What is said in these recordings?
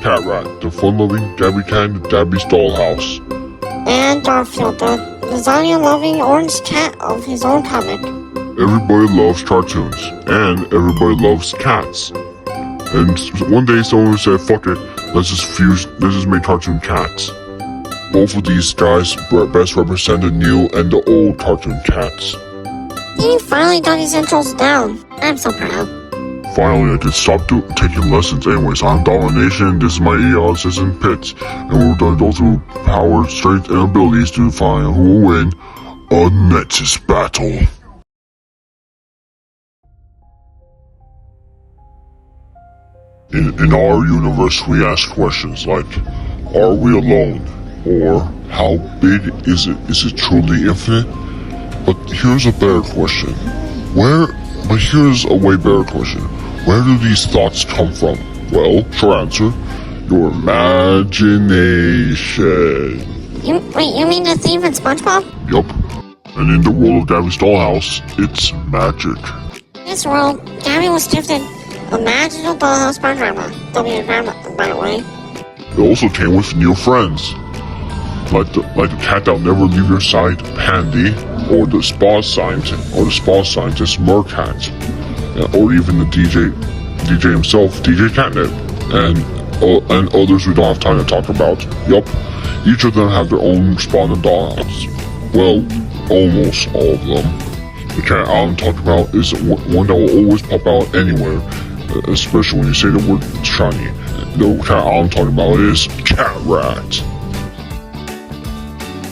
Catrat, the fun-loving Gabby cat in Gabby's Dollhouse. And Garfield, the lasagna-loving orange cat of his own comic. Everybody loves cartoons, and everybody loves cats. And one day someone said, fuck it, let's just make cartoon cats. Both of these guys best represent the new and the old cartoon cats. He finally got his intros down. I'm so proud. Finally, I can stop taking lessons. Anyways, I'm Domination, this is my ER assistant Pitts, and we're gonna go through power, strength, and abilities to find who will win a NEXUS battle. In our universe, we ask questions like, are we alone? Or, how big is it? Is it truly infinite? But here's a better question. Here's a way better question. Where do these thoughts come from? Well, short answer, your imagination. You mean the theme in SpongeBob? Yup. And in the world of Gabby's Dollhouse, it's magic. In this world, Gabby was gifted a magical dollhouse by Grandma. Grandma, by the way. It also came with new friends. Like the cat that'll never leave your side, Pandy, or the spa scientist, Mercat, or even the DJ himself, DJ Catnip, and others we don't have time to talk about. Yup, each of them have their own spawn in Dollhouse. Well, almost all of them. The cat I'm talking about is one that will always pop out anywhere, especially when you say the word shiny. The cat I'm talking about is Catrat.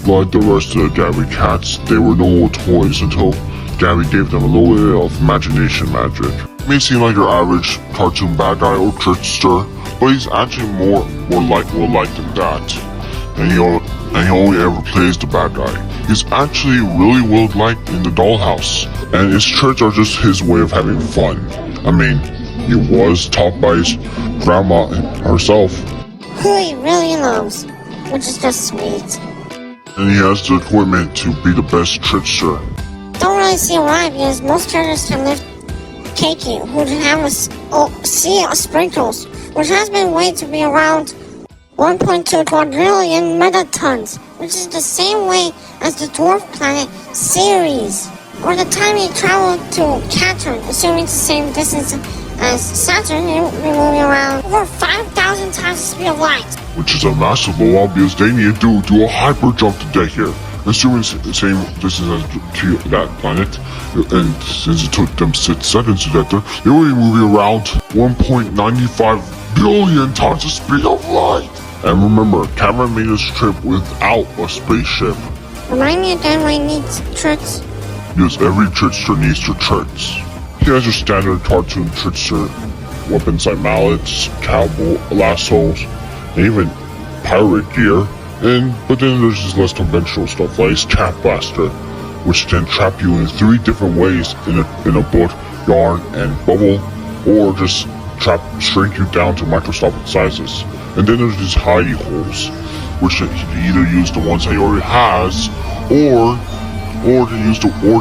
Like the rest of the Gabby cats, they were no toys until Gabby gave them a little bit of imagination magic. It may seem like your average cartoon bad guy or trickster, but he's actually more like than that. And he only ever plays the bad guy. He's actually really well liked in the Dollhouse, and his tricks are just his way of having fun. I mean, he was taught by his grandma herself, Who he really loves, which is just sweet. and he has the equipment to be the best trickster. Don't really see why, because most characters can lift Cakey, who can have a sea of sprinkles, which has been weighed to be around 1.2 quadrillion megatons, which is the same weight as the dwarf planet Ceres. Or the time he traveled to Catrat, assuming it's the same distance as Saturn, it will be moving around over 5,000 times the speed of light. Which is a massive blow because they need to do a hyper jump to get here. Assuming it's the same distance as to that planet, and since it took them 6 seconds to get there, they will be moving around 1.95 billion times the speed of light. And remember, Cameron made this trip without a spaceship. Remind me again when he needs tricks. Because every trickster needs their tricks. He has your standard cartoon trickster weapons like mallets, cowboy lassos, and even pirate gear. But then there's this less conventional stuff like his cat blaster, which can trap you in 3 different ways in a book, yarn, and bubble, or just shrink you down to microscopic sizes. And then there's these hidey holes, which he can either use the ones that he already has, or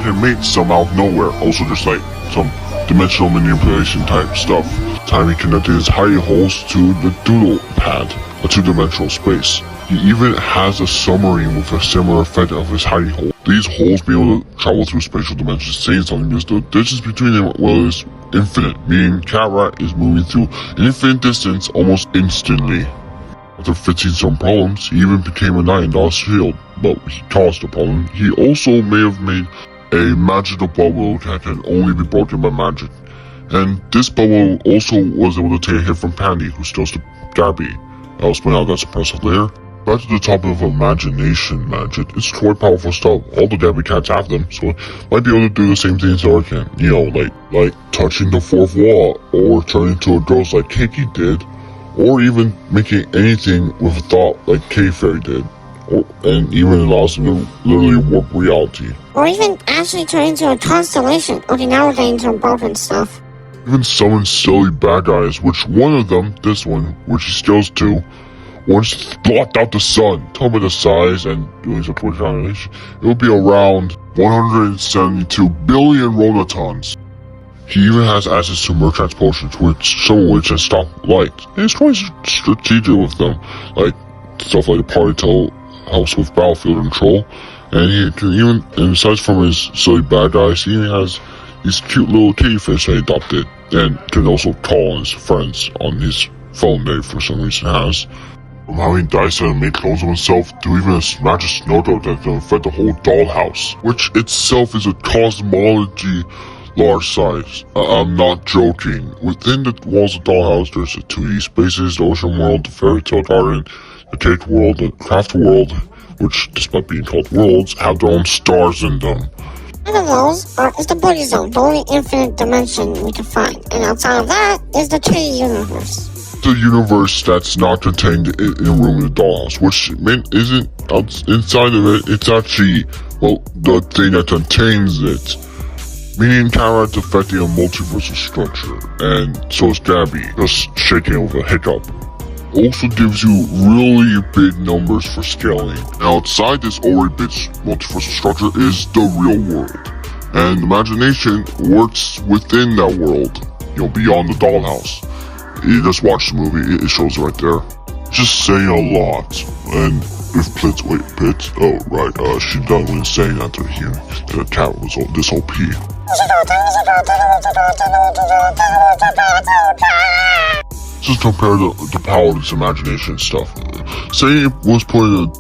can make some out of nowhere. Also just like some dimensional manipulation type stuff. Time he connected his hidey holes to the doodle pad, a 2-dimensional space. He even has a submarine with a similar effect of his hidey hole. These holes being able to travel through spatial dimensions saying something because the distance between them is infinite, meaning Catrat is moving through an infinite distance almost instantly. After fixing some problems, he even became a knight in Doll's shield, but he caused a problem. He also may have made a magical bubble that can only be broken by magic. And this bubble also was able to take a hit from Pandy, who steals to Gabby. I'll explain how that's impressive later. Back to the topic of imagination magic. It's quite powerful stuff. All the Gabby cats have them, so might be able to do the same things that I can. You know, like touching the 4th wall, or turning to a ghost like Cakey did, or even making anything with a thought like K-Fairy did. And even allows them to literally warp reality. Or even actually turn into a constellation. Okay, now we're getting into important stuff. Even summon silly bad guys, which one of them, this one, which he scales to, once blocked out the sun. Tell me the size and doing some quick calculation. It would be around 172 billion rotatons. He even has access to merchant's potions, some of which can stop light. And he's quite strategic with them, like stuff like the party tail helps with battlefield control. And he can even, and besides from his silly bad guys, he even has these cute little kitty fish that he adopted, and can also call on his friends on his phone that he for some reason has. From having dice that make clones of himself to even a magic snowdrop that can affect the whole dollhouse, which itself is a cosmology large size. I'm not joking. Within the walls of Dollhouse, there's the 2D spaces, the ocean world, the fairy tale garden, the cake world, the craft world, which, despite being called worlds, have their own stars in them. One of those is the Booty Zone, the only infinite dimension we can find. And outside of that is the 2D universe. The universe that's not contained in a room in the dollhouse, which isn't inside of it, it's actually, well, the thing that contains it. Meaning Catrat's affecting a multiversal structure, and so is Gabby, just shaking with a hiccup. Also gives you really big numbers for scaling. Now outside this already big multiversal structure is the real world. And imagination works within that world, beyond the dollhouse. You just watch the movie, it shows right there. Just saying a lot. And if Pitts, oh right, she done when saying that to him, that the cat was this OP. Just compare the power of this imagination stuff. Say it was put in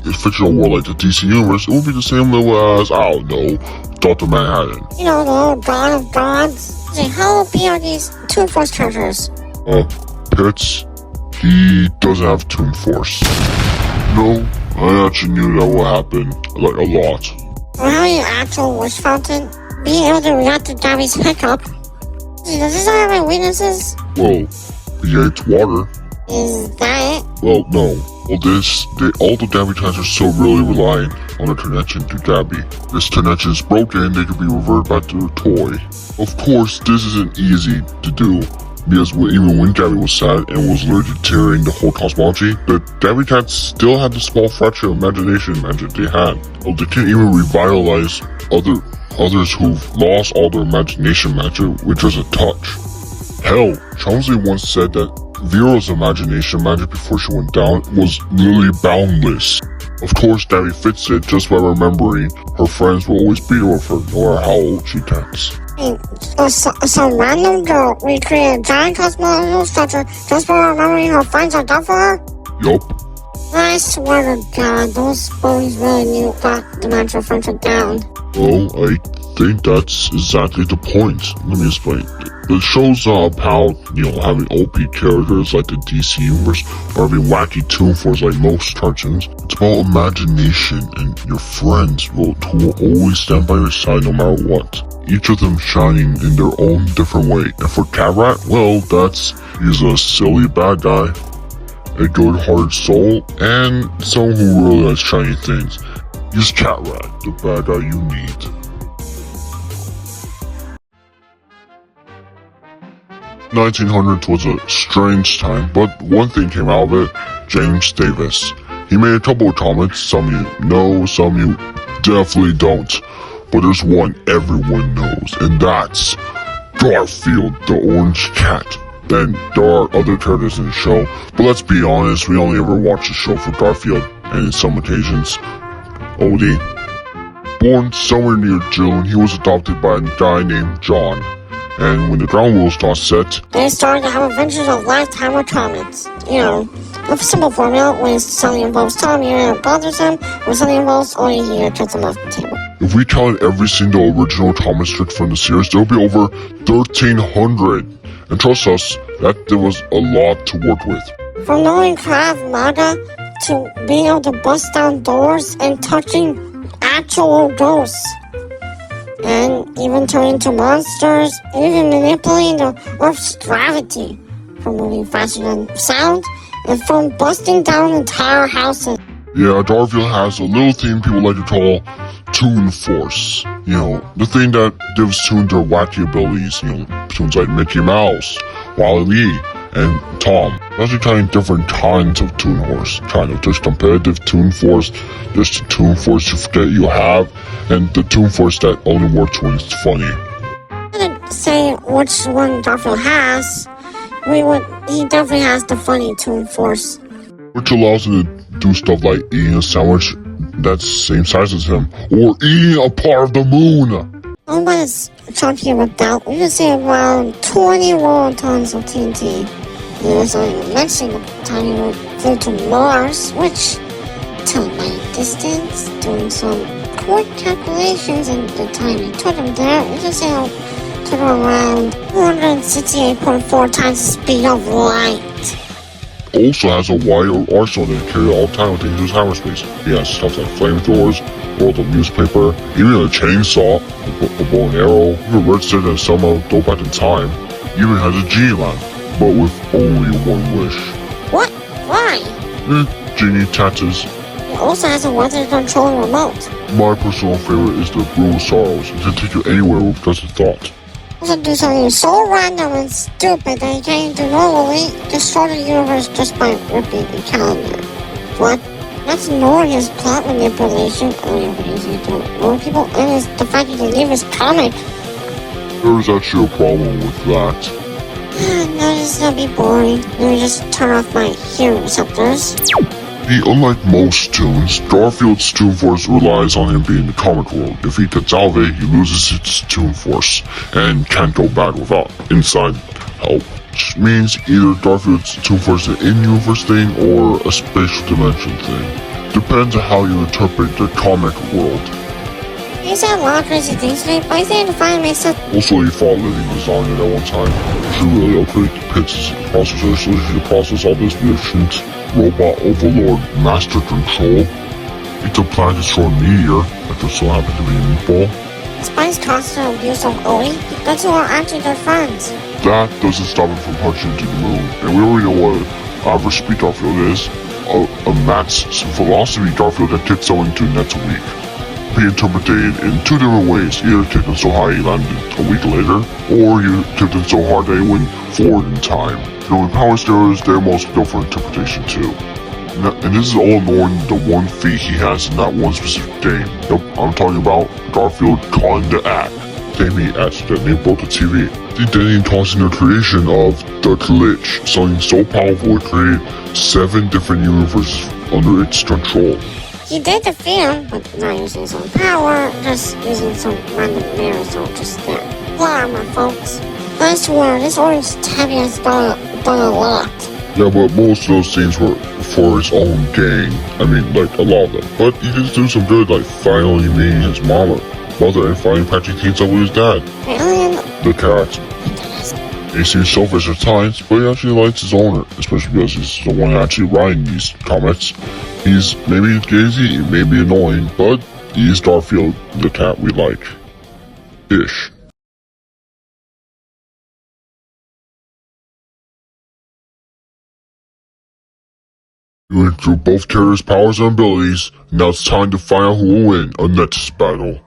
a fictional world like the DC universe, it would be the same level as, I don't know, Dr. Manhattan. The old god of gods. How OP are these Toon Force treasures? Pitts, he doesn't have Toon Force. No, I actually knew that would happen, like, a lot. Or how your actual wish fountain, being able to react to Gabby's hiccup. Does this have any weaknesses? Well, yeah, it's water. Is that it? Well, no. Well, all the Gabby types are still really relying on a connection to Gabby. This connection is broken, they could be reverted back to their toy. Of course, this isn't easy to do, because even when Gabby was sad and was literally tearing the whole cosmology, the Gabby cats still had the small fraction of imagination magic they had. Well, they can't even revitalize others who've lost all their imagination magic with just a touch. Hell, Chauncey once said that Vera's imagination magic before she went down was nearly boundless. Of course, Gabby fits it just by remembering her friends will always be there with her, no matter how old she gets. Some random girl recreated a giant cosmological structure just by remembering her friends are done for her? Yup. I swear to God, those bullies really got the natural friendship down. Well, I think that's exactly the point. Let me explain. The show's about having OP characters like the DC universe, or having wacky Toon Force like most cartoons. It's about imagination and your friends who will always stand by your side no matter what. Each of them shining in their own different way. And for Catrat, well, he's a silly bad guy, a good-hearted soul, and someone who really likes shiny things. He's Catrat, the bad guy you need. The 1900s was a strange time, but one thing came out of it: James Davis. He made a couple of comments, some you know, some you definitely don't. But there's one everyone knows, and that's Garfield, the orange cat. Then there are other characters in the show, but let's be honest, we only ever watch the show for Garfield, and in some occasions, Odie. Born somewhere near June, he was adopted by a guy named John. And when the ground rules got set, they started to have adventures of lifetime with comments. A simple formula when something involves Tom, it bothers him. When something involves Odie, he cuts him off the table. If we counted every single original comic strip from the series, there would be over 1,300. And trust us, that there was a lot to work with. From knowing Krav Maga to being able to bust down doors and touching actual ghosts. And even turning to monsters, even manipulating the Earth's gravity. From moving faster than sound, and from busting down entire houses. Yeah, Garfield has a little thing people like to call Toon Force. The thing that gives Toon their wacky abilities. Toons like Mickey Mouse, Wally, and Tom. That's kind of different kinds of Toon Force. Kind of just competitive Toon Force, just the Toon Force you forget you have, and the Toon Force that only works when it's funny. say which one Garfield has, he definitely has the funny Toon Force. Which allows him to do stuff like eating a sandwich that's the same size as him, or eating a part of the moon. Nobody's chunky with that. You can see around 20 world tons of TNT. He was only mentioning the time he flew to Mars, which telling distance, doing some quick calculations, and the time it took him there, you can see how it took around 168.4 times the speed of light. Also has a wide arsenal that carry all the time when taking his hyperspace. He has stuff like flamethrowers, rolled up newspaper, even a chainsaw, a bow and arrow, even redstone and somehow go back in time. Even has a genie lamp, but with only one wish. What? Why? Genie tattoos. He also has a weather control remote. My personal favorite is the Brew of Sorrows. It can take you anywhere with just a thought. Also do something so random and stupid that you can't do normally, destroy the universe just by ripping the calendar. What? That's ignoring his plot manipulation, using to ignore people, and is the fact he can leave his comic. There is actually a problem with that. No, this is gonna be boring. Let me just turn off my hearing receptors. Unlike most Toons, Garfield's Toon Force relies on him being in the comic world. If he gets out of it, he loses his Toon Force, and can't go back without inside help. Which means either Garfield's Toon Force is an in-universe thing or a spatial dimension thing. Depends on how you interpret the comic world. He said a lot of crazy things today, but I think it finally makes sense. Also, he fought living lasagna at one time. She really upgraded the pits processor so she could process all this efficient robot overlord master control. It's a plan to destroy a meteor that just so happened to be a meatball. Spice constant abuse of Owie. The two are actually good friends. That doesn't stop him from punching into the moon. And we already know what average speed Garfield is. A max velocity Garfield that kicks someone into next week. Be interpreted in two different ways. Either kicked him so high he landed a week later, or you kicked him so hard that he went forward in time. With power steroids, they're most built for interpretation too. And this is all ignoring the one feat he has in that one specific game. Yep, I'm talking about Garfield calling the act. Game he accidentally broke the TV. Then causing the creation of the glitch, something so powerful it created 7 different universes under its control. He did defeat him, but not using his own power, just using some random mirrors or just there. Blah, my folks. I swear, this orange tabby has done a lot. Yeah, but most of those scenes were for his own gang. I mean, like, a lot of them. But he did do some good, like finally meeting his mother, and finally patching things up with his dad. Alien? The cat. He seems selfish at times, but he actually likes his owner, especially because he's the one actually writing these comics. He's maybe crazy, he may be annoying, but he's Garfield, the cat we like. Ish. You went through both characters' powers and abilities, now it's time to find out who will win a NEXUS battle.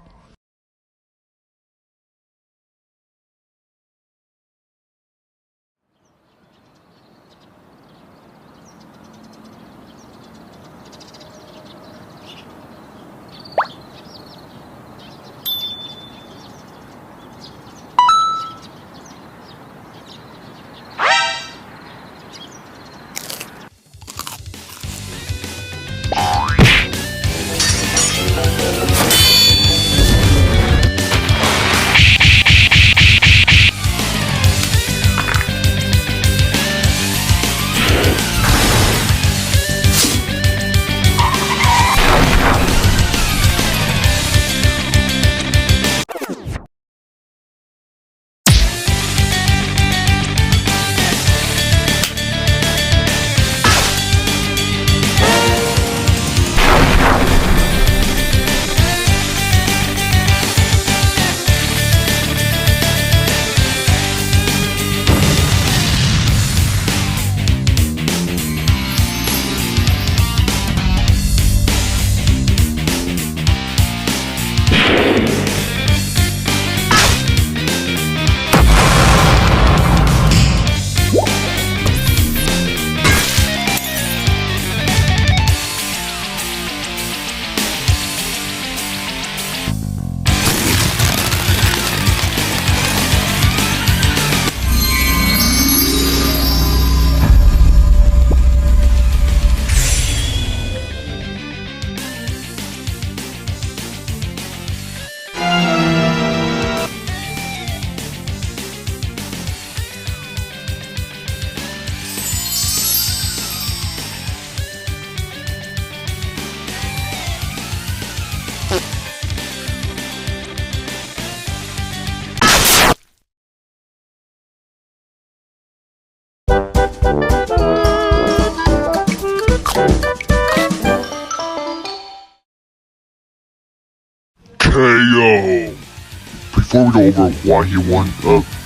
before we go over why he won,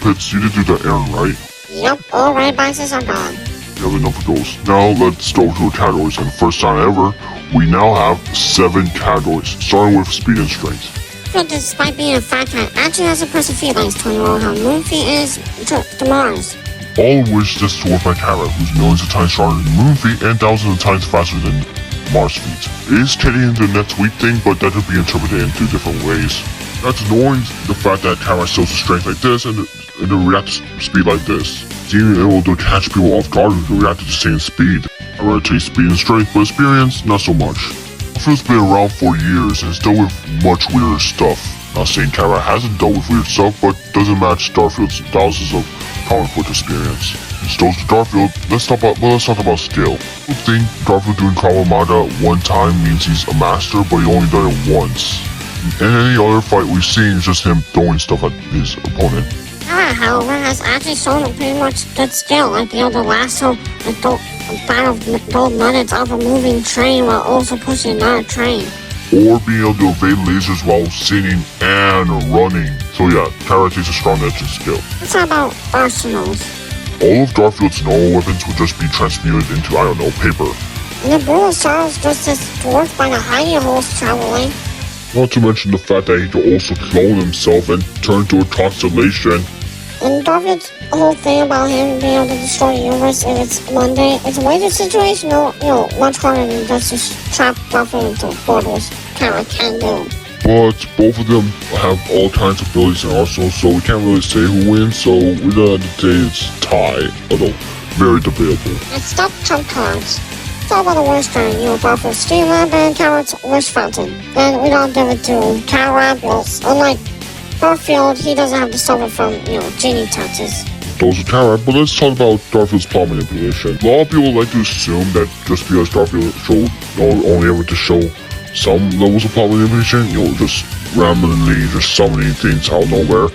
Pitts, you did do that errand, right? Yep, all red boxes are gone. You have enough of those. Now let's go to the categories, and first time ever, we now have 7 categories, starting with speed and strength. But despite being a fat cat, actually has a impressive feat like his 20-year-old how Moon feat is to Mars. All of which just dwarfed by Catrat, who's millions of times stronger than Moon feat and thousands of times faster than Mars feat. It is getting into the next week thing, but that could be interpreted in 2 different ways. That's ignoring the fact that Catrat shows a strength like this and the react speed like this. Being able to catch people off guard who react to the same speed. I rather take speed and strength, but experience, not so much. Garfield's been around for years and is dealt with much weirder stuff. Not saying Catrat hasn't dealt with weird stuff, but doesn't match Garfield's thousands of comic book experience. Instead of Garfield, let's talk about skill. I think Garfield doing Kawamata one time means he's a master, but he only done it once. In any other fight we've seen is just him throwing stuff at his opponent. Catrat, however, has actually shown a pretty much good skill, like being able to lasso a battle of gold nuggets off a moving train while also pushing another train. Or being able to evade lasers while singing and running. So yeah, Catrat takes a strong edge in skill. Let's talk about arsenals. All of Garfield's normal weapons would just be transmuted into, I don't know, paper. And the Bull Stars just as dwarfed by the hidey holes traveling. Not to mention the fact that he could also clone himself and turn to a constellation. And Garfield's whole thing about him being able to destroy the universe if it's Monday, it's a wager situation, much harder than just to trap Garfield into portals. Catrat can do. But both of them have all kinds of abilities and arsenals, so we can't really say who wins, so we're gonna say it's tie, although very debatable. Let's stop trump cards. It's all about the wish turn, Garfield's steam lamp and Catrat's wish fountain. And we don't give it to Catrat, because unlike Garfield, he doesn't have to suffer from, genie touches. Those are Catrat, but let's talk about Garfield's plot manipulation. A lot of people like to assume that just because Garfield showed only ever to show some levels of plot manipulation, just randomly just summoning things out of nowhere.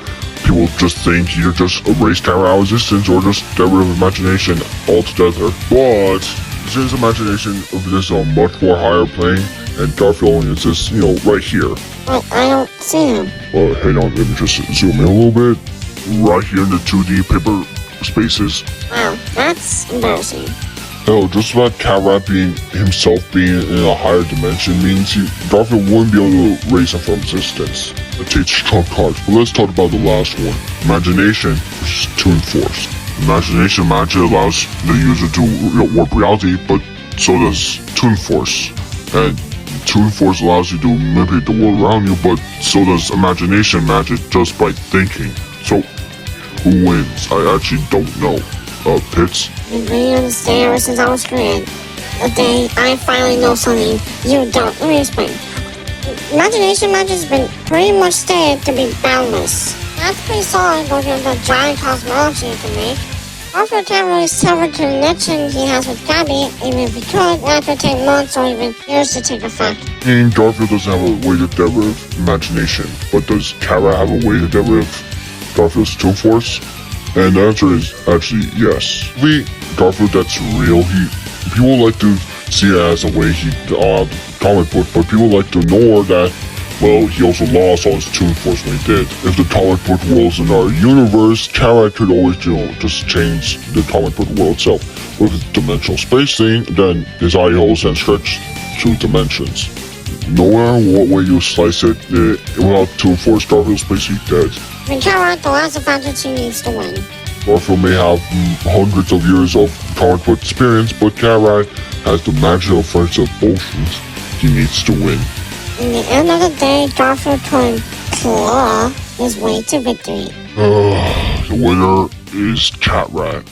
People just think either just erase Catrat out of existence or just get rid of imagination altogether. But since imagination is a much more higher plane, and Garfield only exists, right here. I don't see him. Well, hang on, let me just zoom in a little bit. Right here in the 2D paper spaces. Wow, that's embarrassing. Hell, just about Catrat himself being in a higher dimension means Garfield wouldn't be able to erase him from existence. That takes trump cards, but let's talk about the last one. Imagination versus Toon Force. Imagination magic allows the user to warp reality, but so does Toon Force. And Toon Force allows you to manipulate the world around you, but so does imagination magic just by thinking. So, who wins? I actually don't know. Pitts? You've been understand ever since I was created. The day I finally know something you don't. Let me explain. Imagination magic has been pretty much stated to be boundless. That's pretty solid looking at the giant cosmology you can make. Garfield can't really sever the connection he has with Gabby, even if he could, that could take months or even years to take effect. And Garfield doesn't have a way to get rid of imagination, but does Catrat have a way to get rid of Garfield's Toon Force? And the answer is actually yes. Garfield that's real, people like to see it as a way he comic book, but people like to ignore that, well, he also lost all his Toon Force when he did. If the comic book world's in our universe, Catrat could always, just change the comic book world itself. With his dimensional space thing, then his eye holes and stretch through dimensions. No matter what way you slice it, without Toon Force, Garfield's basically dead. And Catrat, the last advantage he needs to win. Garfield may have hundreds of years of comic book experience, but Catrat has the magical friendship potions he needs to win. In the end of the day, Garfield could claw his way to victory. The winner is Catrat.